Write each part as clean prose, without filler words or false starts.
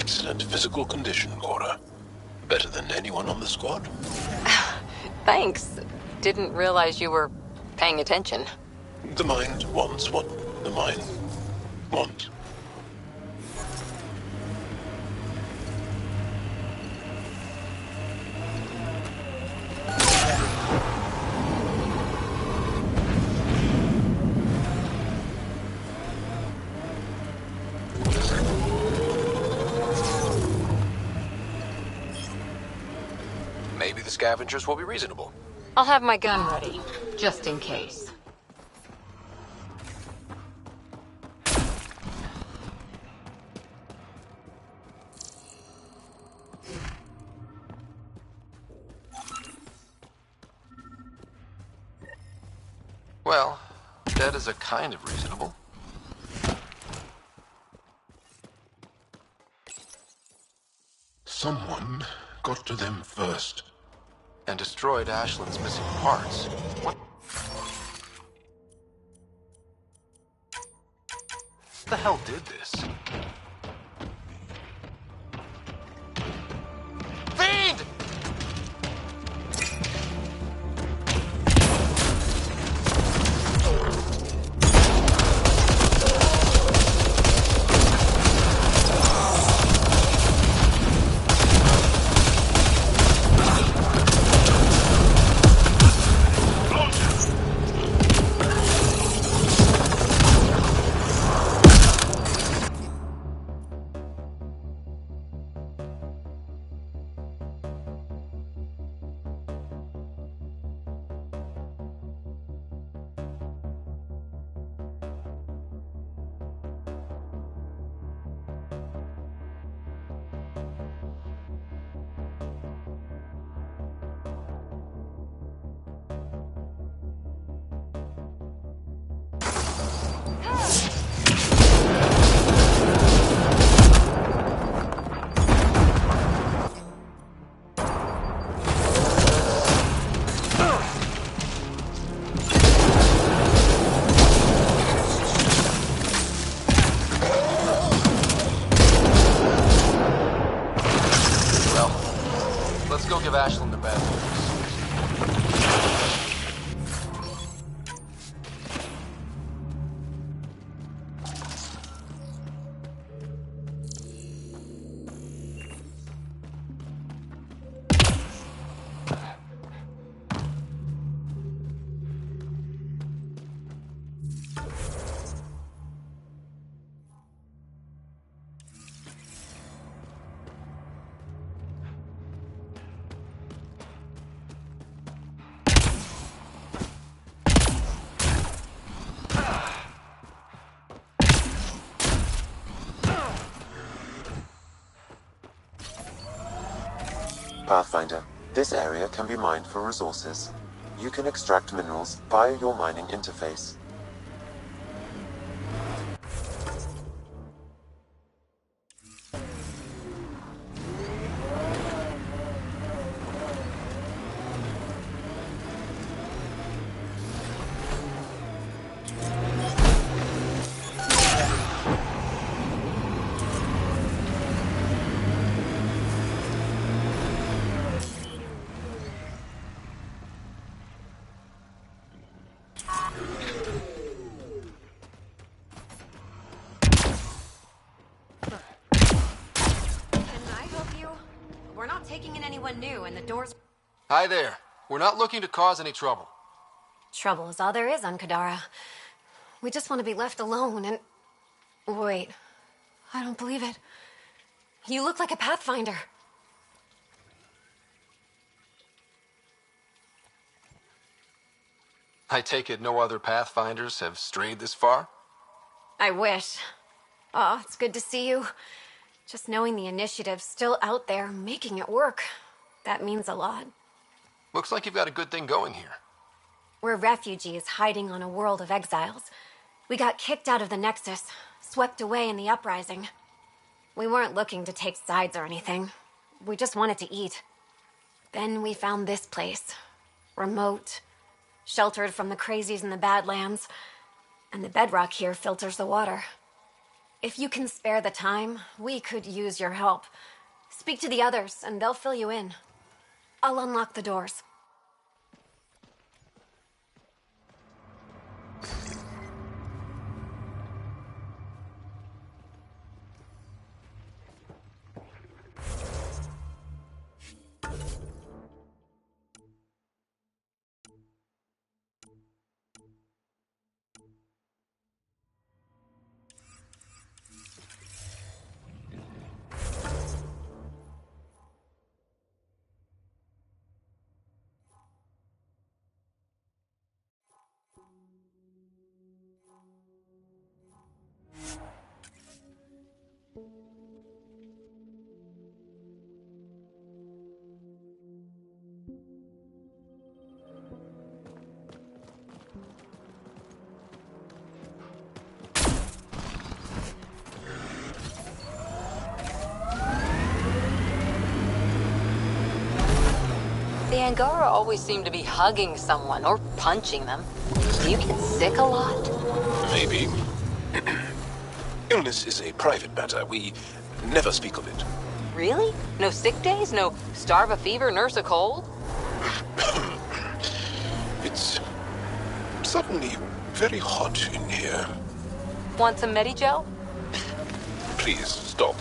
excellent physical condition, Cora. Better than anyone on the squad. Thanks. Didn't realize you were paying attention. The mind wants what the mind wants. Maybe the scavengers will be reasonable. I'll have my gun ready, just in case. Well, that is a kind of reasonable. Someone got to them first. And destroyed Ashland's missing parts. What the hell did this? Fiend! Let's go give Ashland the bad news. Pathfinder, this area can be mined for resources. You can extract minerals via your mining interface. We're not taking in anyone new, and the doors... Hi there. We're not looking to cause any trouble. Trouble is all there is on Kadara. We just want to be left alone and... Wait. I don't believe it. You look like a Pathfinder. I take it no other Pathfinders have strayed this far? I wish. Oh, it's good to see you. Just knowing the initiative's still out there, making it work. That means a lot. Looks like you've got a good thing going here. We're refugees hiding on a world of exiles. We got kicked out of the Nexus, swept away in the uprising. We weren't looking to take sides or anything. We just wanted to eat. Then we found this place. Remote, sheltered from the crazies in the Badlands. And the bedrock here filters the water. If you can spare the time, we could use your help. Speak to the others, and they'll fill you in. I'll unlock the doors. The Angara always seem to be hugging someone or punching them. Do you get sick a lot? Maybe. Illness is a private matter. We never speak of it. Really? No sick days? No starve a fever, nurse a cold? It's suddenly very hot in here. Want some Medigel? Please, stop.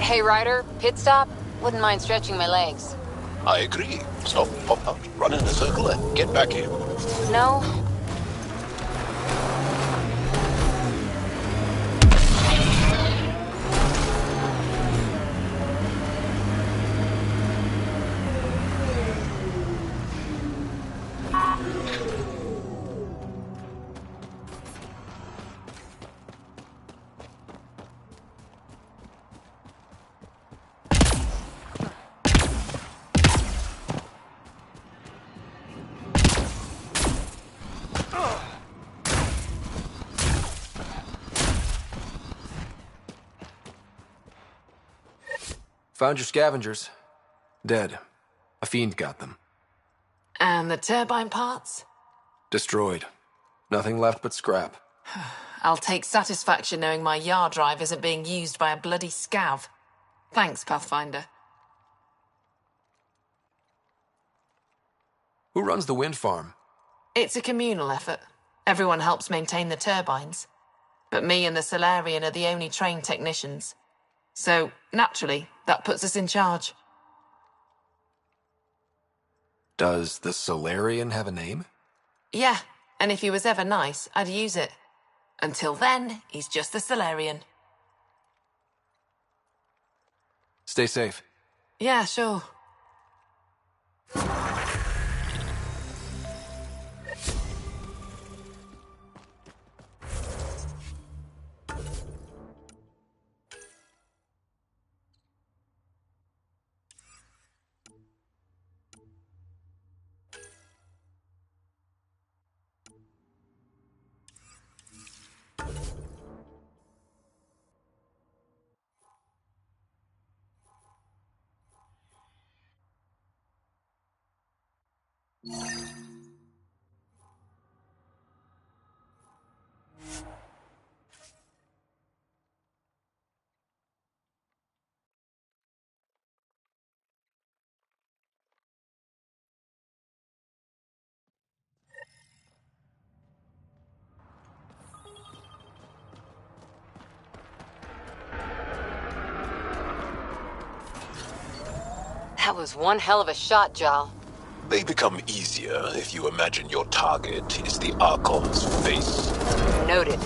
Hey, Ryder, pit stop? Wouldn't mind stretching my legs. I agree. Stop, pop out, run in a circle, and get back here. No? Found your scavengers. Dead. A fiend got them. And the turbine parts? Destroyed. Nothing left but scrap. I'll take satisfaction knowing my yard drive isn't being used by a bloody scav. Thanks, Pathfinder. Who runs the wind farm? It's a communal effort. Everyone helps maintain the turbines. But me and the Solarian are the only trained technicians. So, naturally, that puts us in charge. Does the Solarian have a name? Yeah, and if he was ever nice, I'd use it. Until then, he's just the Solarian. Stay safe. Yeah, sure. That was one hell of a shot, Jal. They become easier if you imagine your target is the Archon's face. Noted.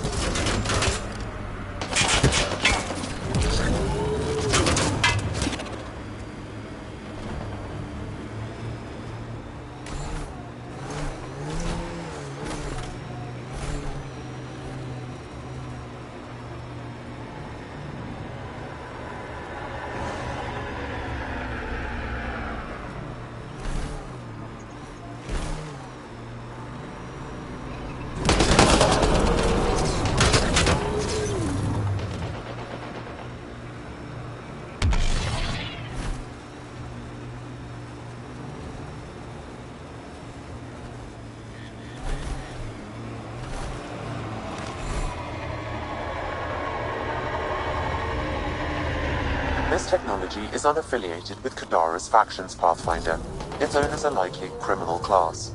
This technology is unaffiliated with Kadara's factions, Pathfinder. Its owners are likely criminal class.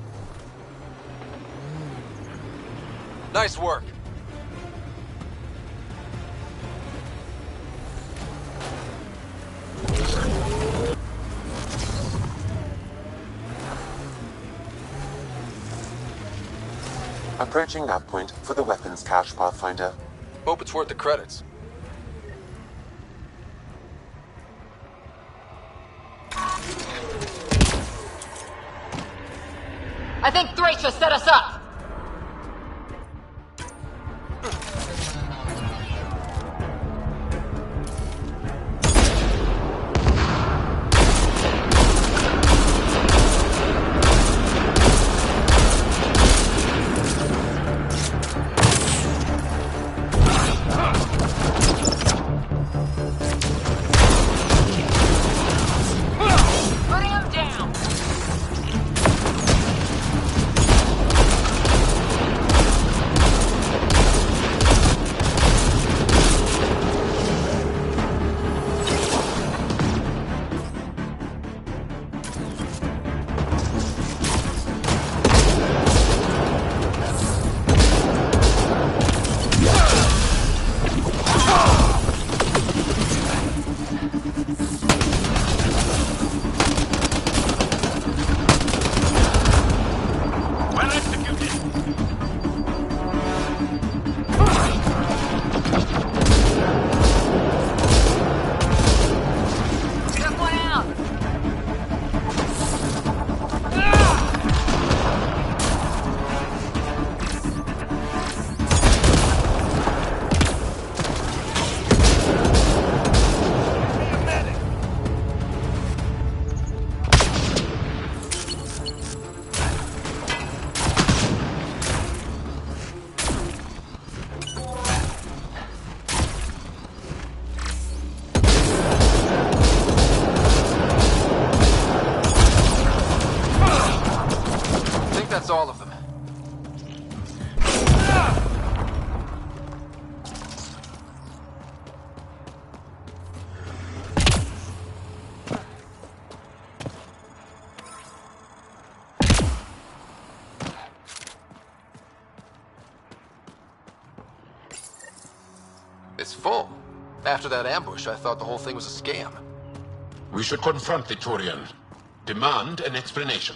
Nice work. Approaching nav point for the weapons cache, Pathfinder. Hope it's worth the credits. I think Thracia set us up! Putting him down! That's all of them. It's full. After that ambush, I thought the whole thing was a scam. We should confront the Turian. Demand an explanation.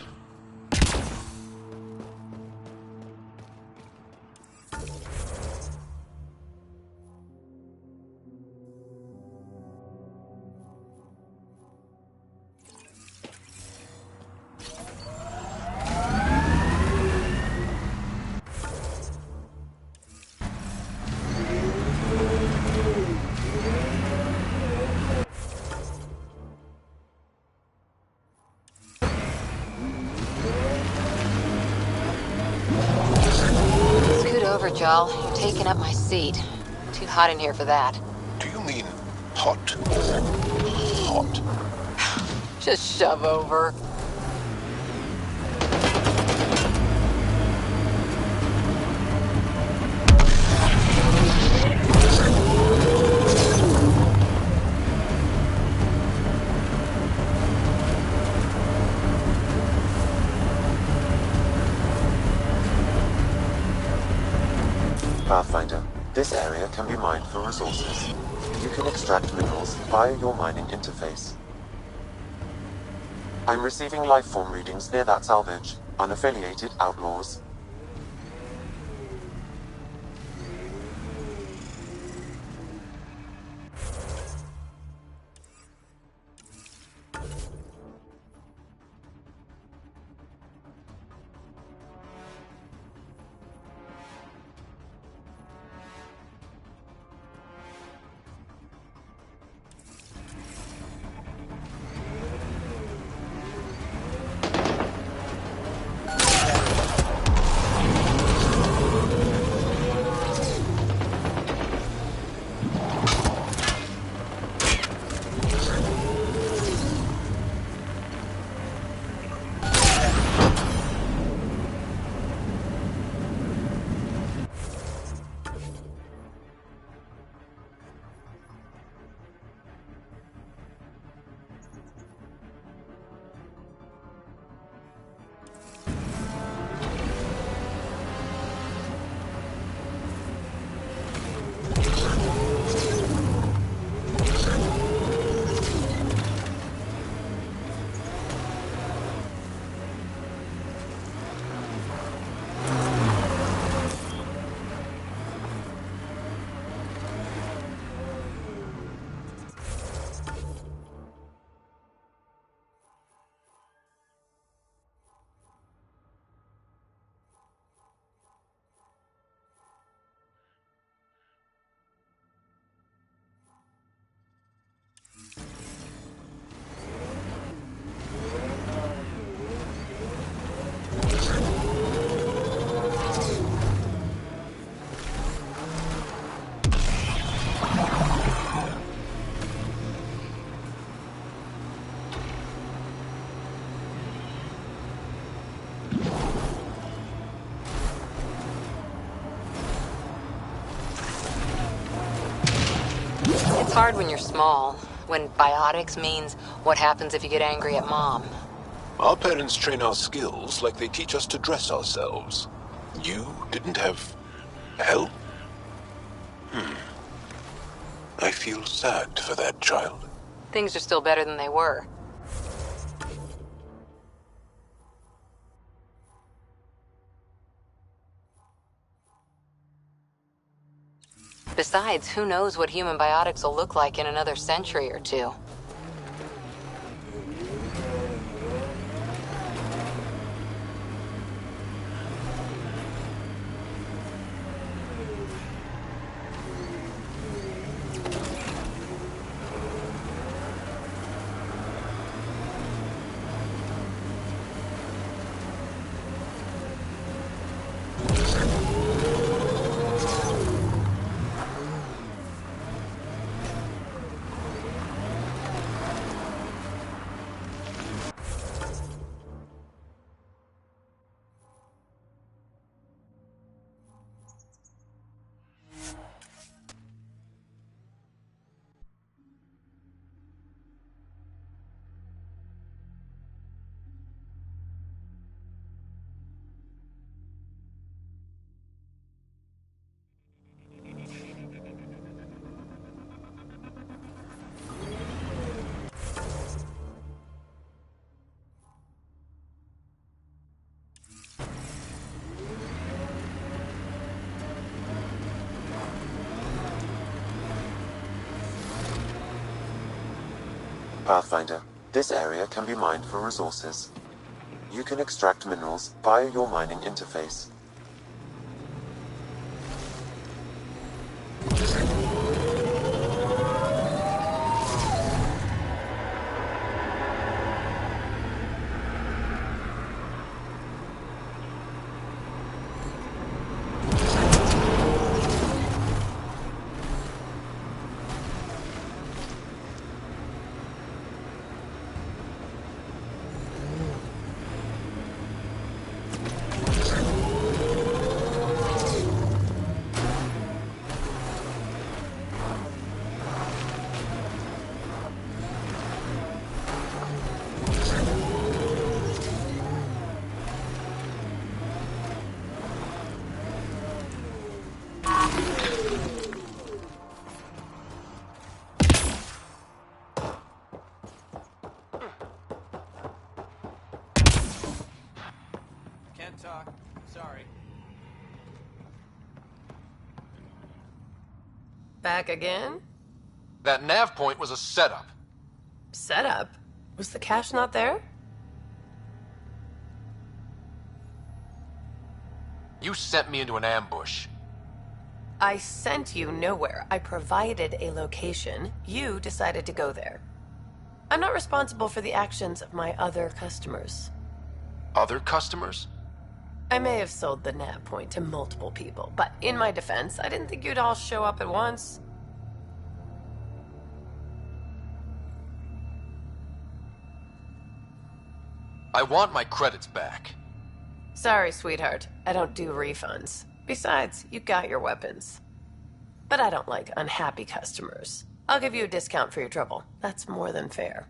Jal. You're taking up my seat. Too hot in here for that. Do you mean hot or hot? Just shove over. can be mined for resources. You can extract minerals via your mining interface. I'm receiving lifeform readings near that salvage. Unaffiliated outlaws. It's hard when you're small. When biotics means what happens if you get angry at mom. Our parents train our skills like they teach us to dress ourselves. You didn't have help? I feel sad for that child. Things are still better than they were. Besides, who knows what human biotics will look like in another century or two? Pathfinder, this area can be mined for resources. You can extract minerals via your mining interface. Doc. Sorry. Back again? That nav point was a setup. Setup? Was the cache not there? You sent me into an ambush. I sent you nowhere. I provided a location. You decided to go there. I'm not responsible for the actions of my other customers. Other customers? I may have sold the nav point to multiple people, but in my defense, I didn't think you'd all show up at once. I want my credits back. Sorry, sweetheart. I don't do refunds. Besides, you got your weapons. But I don't like unhappy customers. I'll give you a discount for your trouble. That's more than fair.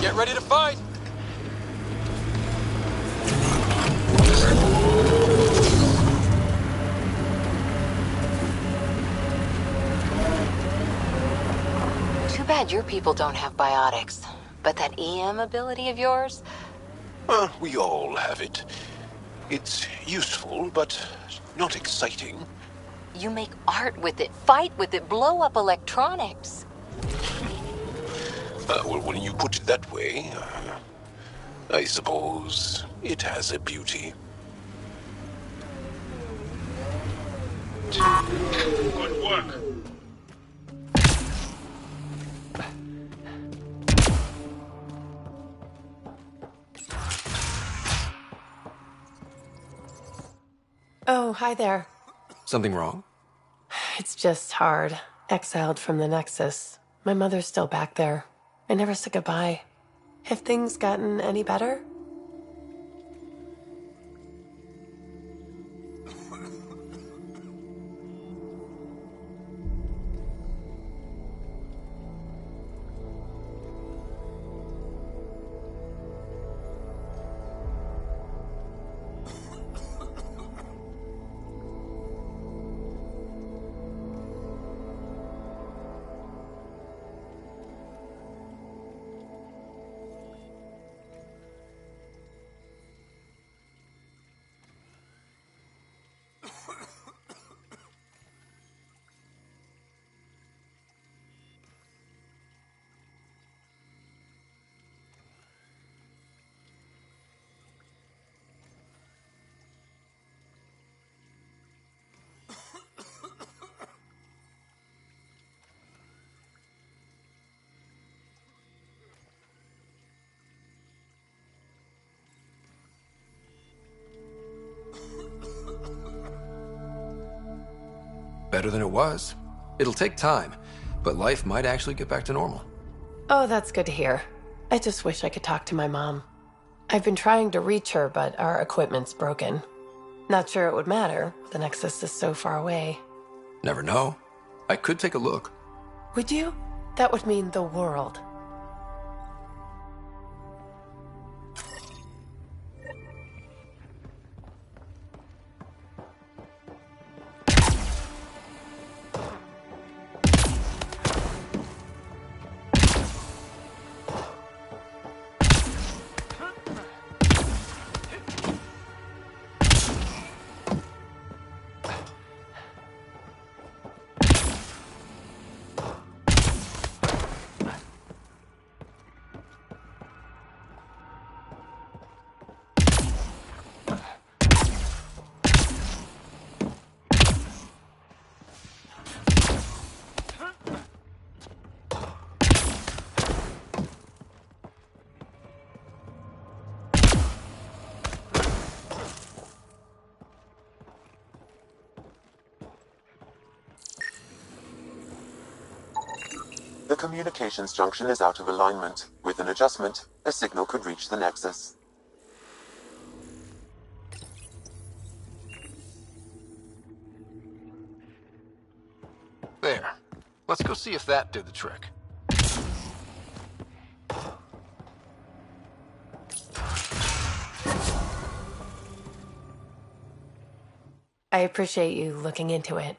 Get ready to fight! Too bad your people don't have biotics. But that EM ability of yours? We all have it. It's useful, but not exciting. You make art with it, fight with it, blow up electronics. Well, when you put it that way, I suppose it has a beauty. Good work. Oh, hi there. Something wrong? It's just hard. Exiled from the Nexus. My mother's still back there. I never said goodbye. Have things gotten any better? Better than it was. It'll take time, but life might actually get back to normal. Oh, that's good to hear. I just wish I could talk to my mom. I've been trying to reach her, but our equipment's broken. Not sure it would matter. The Nexus is so far away. Never know. I could take a look. Would you? That would mean the world. The communications junction is out of alignment. With an adjustment, a signal could reach the Nexus. There. Let's go see if that did the trick. I appreciate you looking into it.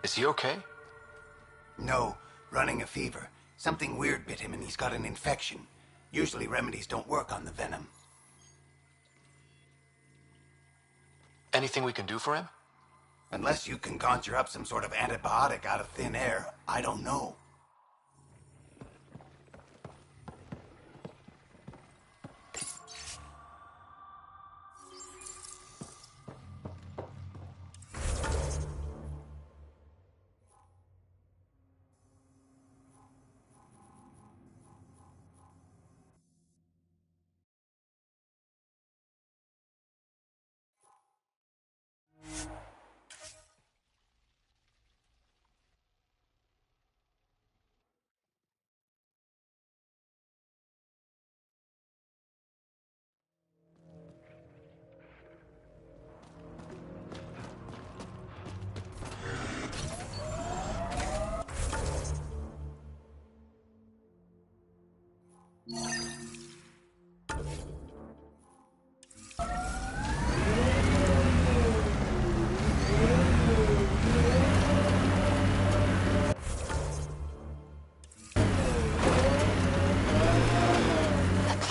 Is he okay? No, running a fever. Something weird bit him and he's got an infection. Usually remedies don't work on the venom. Anything we can do for him? Unless you can conjure up some sort of antibiotic out of thin air, I don't know.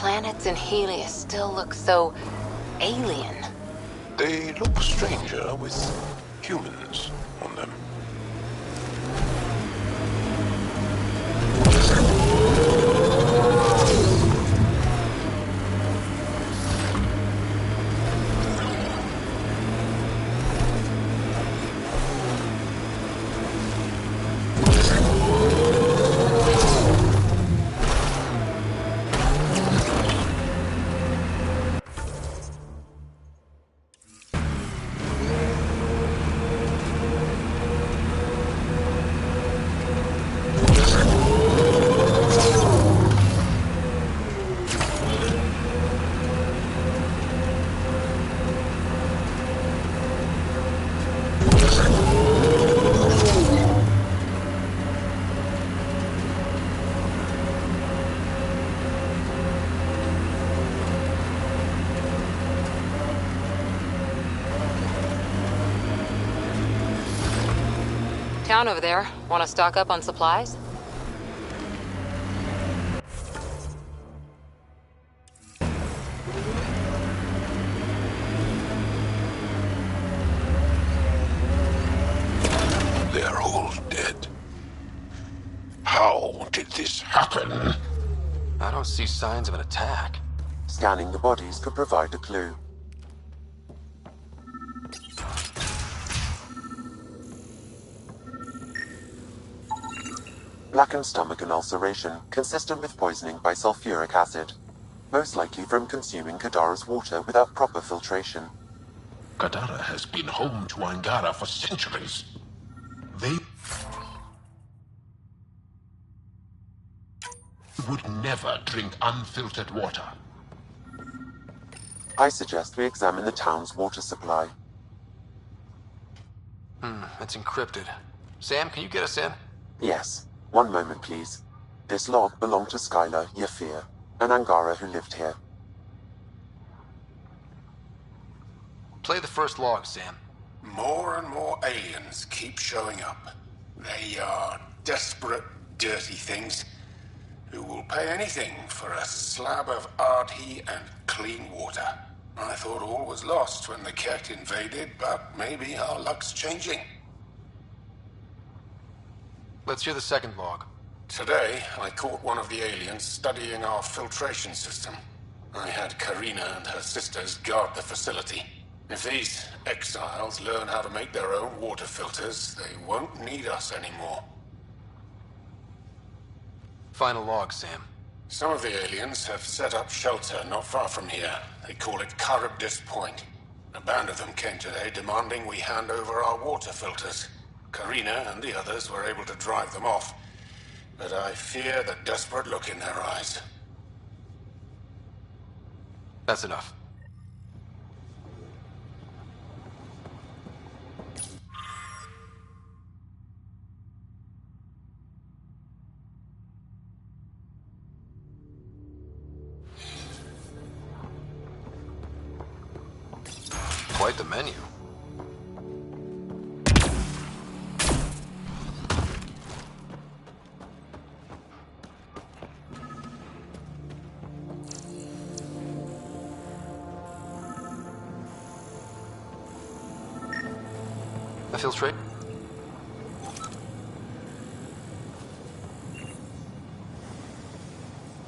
Planets in Helios still look so alien. They look stranger with humans on them. Town over there. Want to stock up on supplies? They're all dead. How did this happen? I don't see signs of an attack. Scanning the bodies could provide a clue. Blackened stomach and ulceration, consistent with poisoning by sulfuric acid. Most likely from consuming Kadara's water without proper filtration. Kadara has been home to Angara for centuries. They would never drink unfiltered water. I suggest we examine the town's water supply. It's encrypted. Sam, can you get us in? Yes. One moment, please. This log belonged to Skylar Yafir, an Angara who lived here. Play the first log, Sam. More and more aliens keep showing up. They are desperate, dirty things who will pay anything for a slab of Ardhi and clean water. I thought all was lost when the Ket invaded, but maybe our luck's changing. Let's hear the second log. Today, I caught one of the aliens studying our filtration system. I had Karina and her sisters guard the facility. If these exiles learn how to make their own water filters, they won't need us anymore. Final log, Sam. Some of the aliens have set up shelter not far from here. They call it Charybdis Point. A band of them came today demanding we hand over our water filters. Karina and the others were able to drive them off, but I fear the desperate look in their eyes. That's enough. Quite the menu. That feels straight.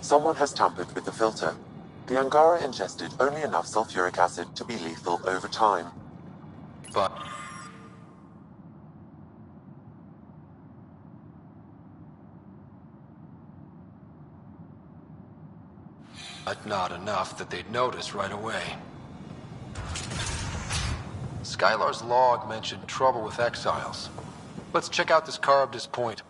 Someone has tampered with the filter. The Angara ingested only enough sulfuric acid to be lethal over time. But not enough that they'd notice right away. Skylar's log mentioned trouble with exiles. Let's check out this Charybdis Point.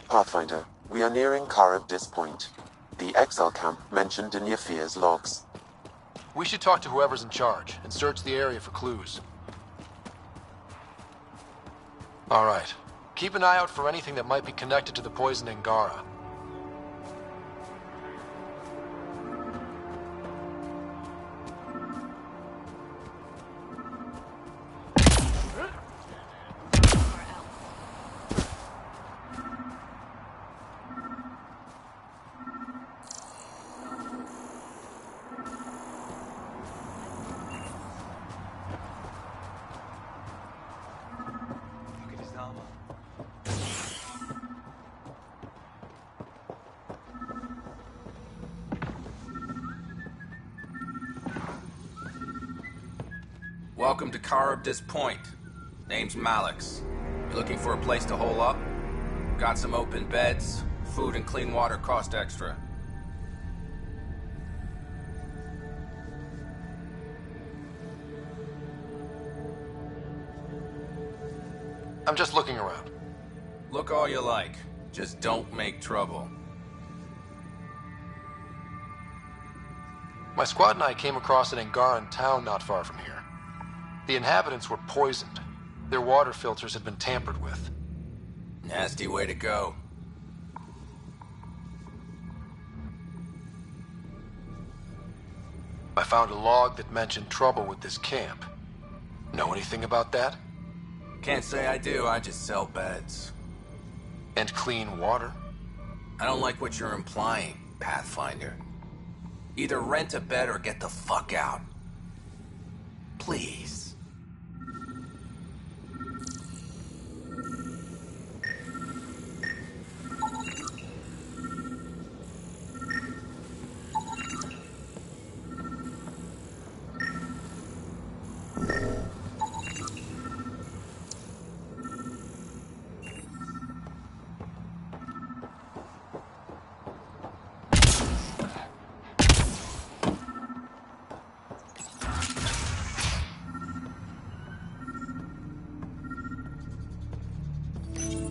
Pathfinder, we are nearing Charybdis Point, the exile camp mentioned in Yafir's logs. We should talk to whoever's in charge and search the area for clues. All right. Keep an eye out for anything that might be connected to the poison Angara. Welcome to Caribdis Point. Name's Malix. You looking for a place to hole up? Got some open beds. Food and clean water cost extra. I'm just looking around. Look all you like. Just don't make trouble. My squad and I came across an Angaran town not far from here. The inhabitants were poisoned. Their water filters had been tampered with. Nasty way to go. I found a log that mentioned trouble with this camp. Know anything about that? Can't say I do, I just sell beds. And clean water? I don't like what you're implying, Pathfinder. Either rent a bed or get the fuck out. Please.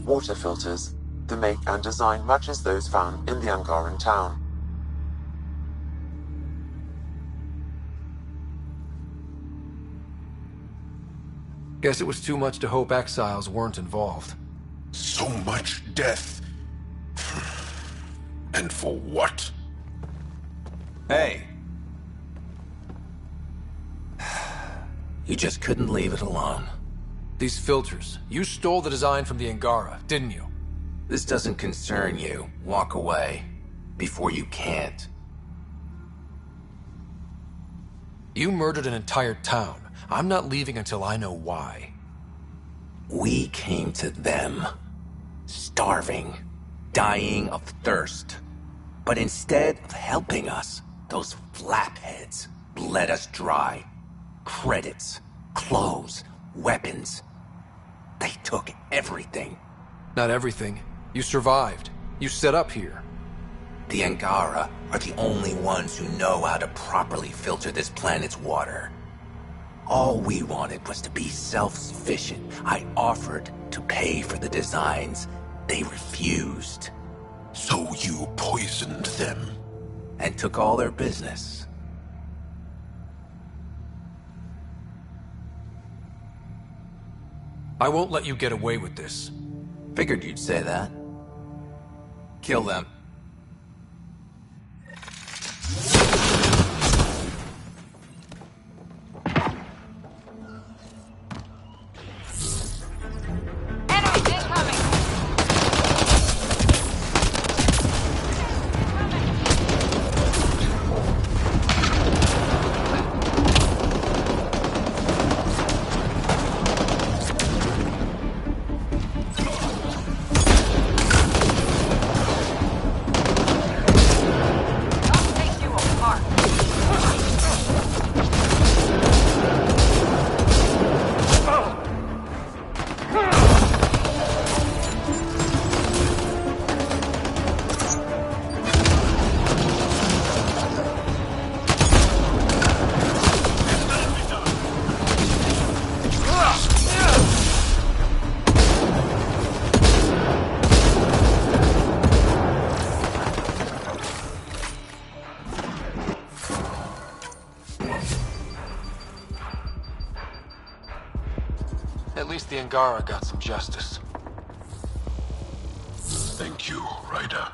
Water filters. The make and design matches those found in the Angaran town. Guess it was too much to hope exiles weren't involved. So much death. And for what? Hey. You just couldn't leave it alone. These filters. You stole the design from the Angara, didn't you? This doesn't concern you. Walk away. Before you can't. You murdered an entire town. I'm not leaving until I know why. We came to them. Starving. Dying of thirst. But instead of helping us, those flapheads bled us dry. Credits. Clothes. Weapons. They took everything. Not everything. You survived. You set up here. The Angara are the only ones who know how to properly filter this planet's water. All we wanted was to be self-sufficient. I offered to pay for the designs. They refused. So you poisoned them? And took all their business. I won't let you get away with this. Figured you'd say that. Kill them. Enemy incoming! At least the Angara got some justice. Thank you, Ryder.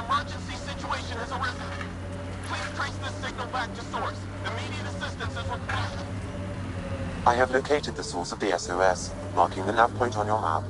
emergency situation has arisen. Please trace this signal back to source. Immediate assistance is required. I have located the source of the SOS, marking the nav point on your map.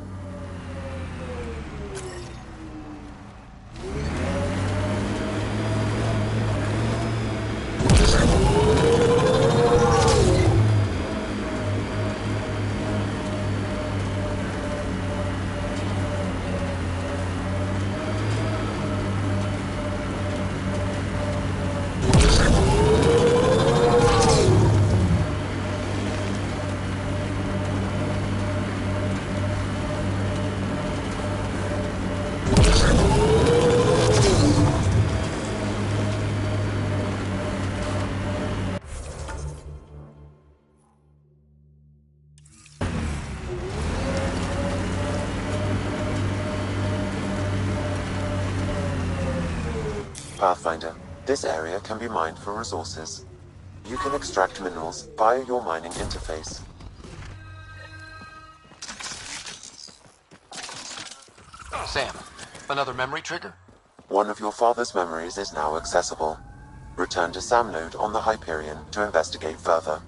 Pathfinder, this area can be mined for resources. You can extract minerals via your mining interface. Sam, another memory trigger? One of your father's memories is now accessible. Return to Sam Node on the Hyperion to investigate further.